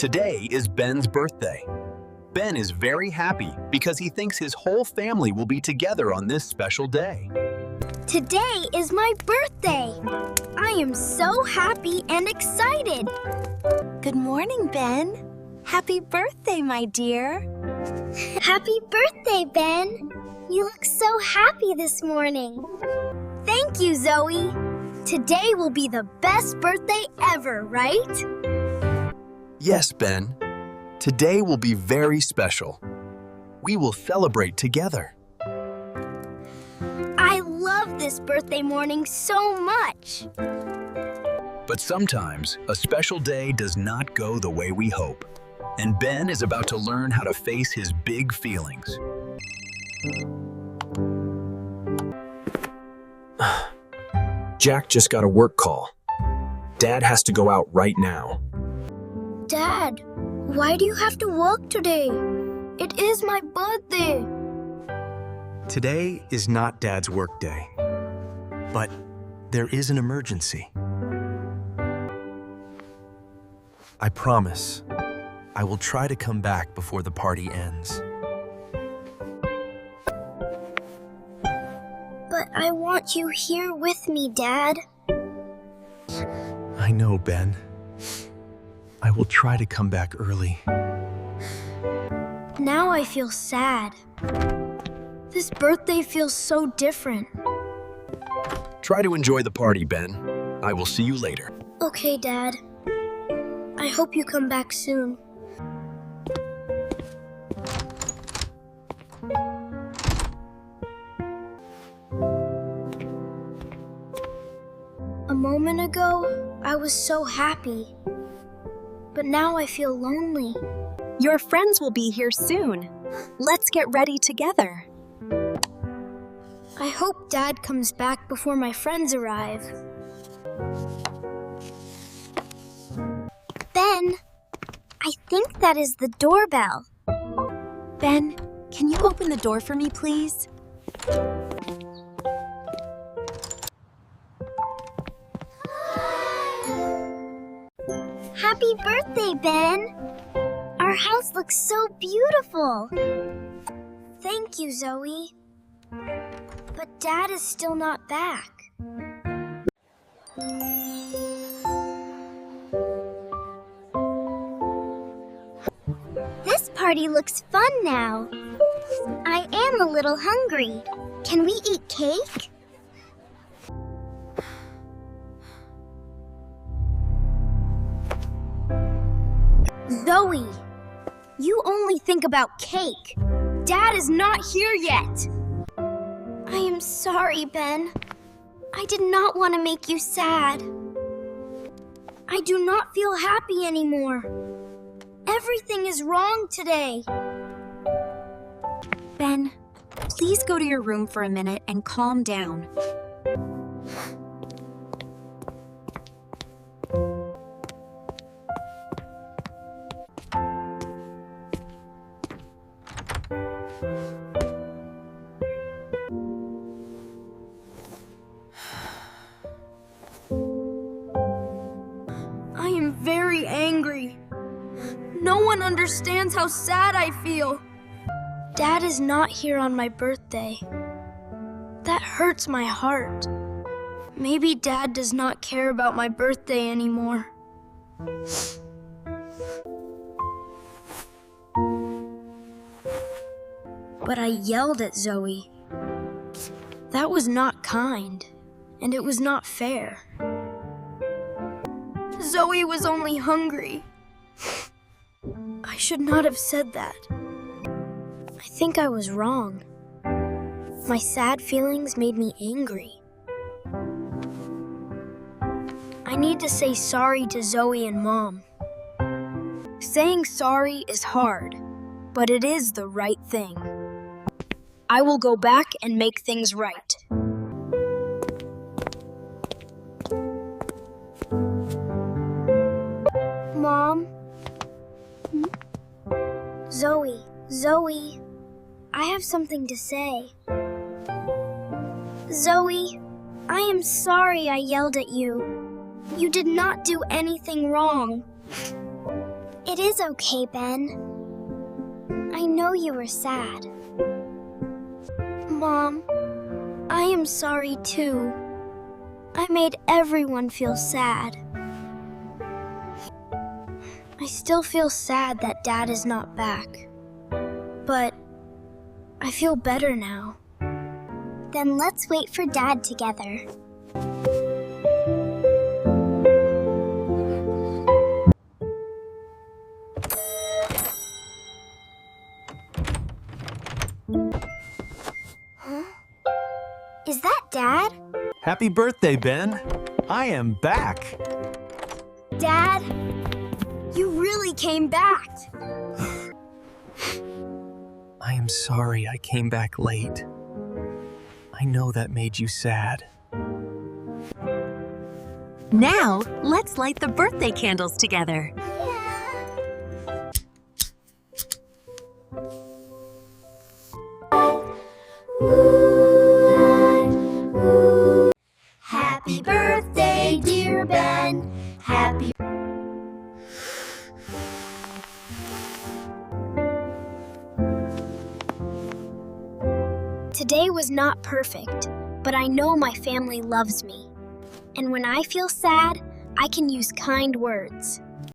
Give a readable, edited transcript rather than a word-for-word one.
Today is Ben's birthday. Ben is very happy because he thinks his whole family will be together on this special day. Today is my birthday. I am so happy and excited. Good morning, Ben. Happy birthday, my dear. Happy birthday, Ben. You look so happy this morning. Thank you, Zoe. Today will be the best birthday ever, right? Yes, Ben. Today will be very special. We will celebrate together. I love this birthday morning so much. But sometimes, a special day does not go the way we hope. And Ben is about to learn how to face his big feelings. Jack just got a work call. Dad has to go out right now. Dad, why do you have to work today? It is my birthday. Today is not Dad's work day, but there is an emergency. I promise, I will try to come back before the party ends. But I want you here with me, Dad. I know, Ben. I will try to come back early. Now I feel sad. This birthday feels so different. Try to enjoy the party, Ben. I will see you later. Okay, Dad. I hope you come back soon. A moment ago, I was so happy. But now I feel lonely. Your friends will be here soon. Let's get ready together. I hope Dad comes back before my friends arrive. Ben, I think that is the doorbell. Ben, can you open the door for me, please? Happy birthday, Ben! Our house looks so beautiful. Thank you, Zoe. But Dad is still not back. This party looks fun now. I am a little hungry. Can we eat cake? Zoe, you only think about cake. Dad is not here yet. I am sorry, Ben. I did not want to make you sad. I do not feel happy anymore. Everything is wrong today. Ben, please go to your room for a minute and calm down. I am very angry. No one understands how sad I feel. Dad is not here on my birthday. That hurts my heart. Maybe Dad does not care about my birthday anymore. But I yelled at Zoe. That was not kind, and it was not fair. Zoe was only hungry. I should not have said that. I think I was wrong. My sad feelings made me angry. I need to say sorry to Zoe and Mom. Saying sorry is hard, but it is the right thing. I will go back and make things right. Mom? Zoe, I have something to say. Zoe, I am sorry I yelled at you. You did not do anything wrong. It is okay, Ben. I know you were sad. Mom, I am sorry too. I made everyone feel sad. I still feel sad that Dad is not back. But I feel better now. Then let's wait for Dad together. Is that Dad? Happy birthday, Ben. I am back. Dad, you really came back. I am sorry I came back late. I know that made you sad. Now, let's light the birthday candles together. Happy birthday, dear Ben. Happy Today was not perfect, but I know my family loves me. And when I feel sad, I can use kind words.